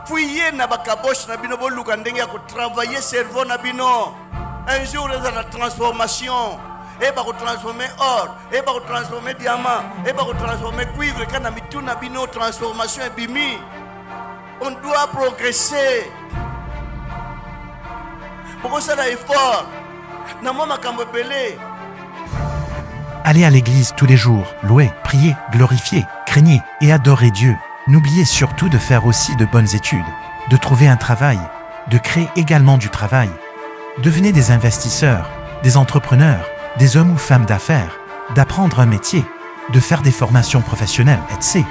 fouiller na bakabosh na bino boluka ndenge ya travailler cerveau na bino. Un jour ils ont la transformation. Et va transformer or, et va transformer diamant, et va transformer cuivre quand na mitu na bino transformation et bimi. On doit progresser. Pourquoi ça là effort? Na mama kambepele. Allez à l'église tous les jours, louez, priez, glorifiez, craignez et adorez Dieu. N'oubliez surtout de faire aussi de bonnes études, de trouver un travail, de créer également du travail. Devenez des investisseurs, des entrepreneurs, des hommes ou femmes d'affaires, d'apprendre un métier, de faire des formations professionnelles, etc.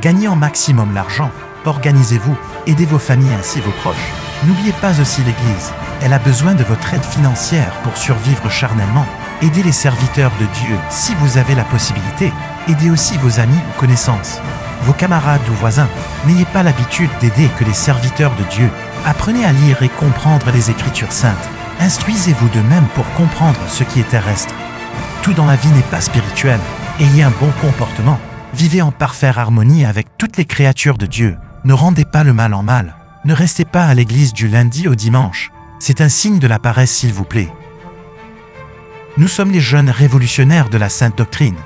Gagnez en maximum l'argent, organisez-vous, aidez vos familles ainsi vos proches. N'oubliez pas aussi l'Église, elle a besoin de votre aide financière pour survivre charnellement. Aidez les serviteurs de Dieu si vous avez la possibilité. Aidez aussi vos amis ou connaissances, vos camarades ou voisins. N'ayez pas l'habitude d'aider que les serviteurs de Dieu. Apprenez à lire et comprendre les Écritures saintes. Instruisez-vous de même pour comprendre ce qui est terrestre. Tout dans la vie n'est pas spirituel. Ayez un bon comportement. Vivez en parfaite harmonie avec toutes les créatures de Dieu. Ne rendez pas le mal en mal. Ne restez pas à l'église du lundi au dimanche. C'est un signe de la paresse s'il vous plaît. Nous sommes les jeunes révolutionnaires de la Sainte Doctrine.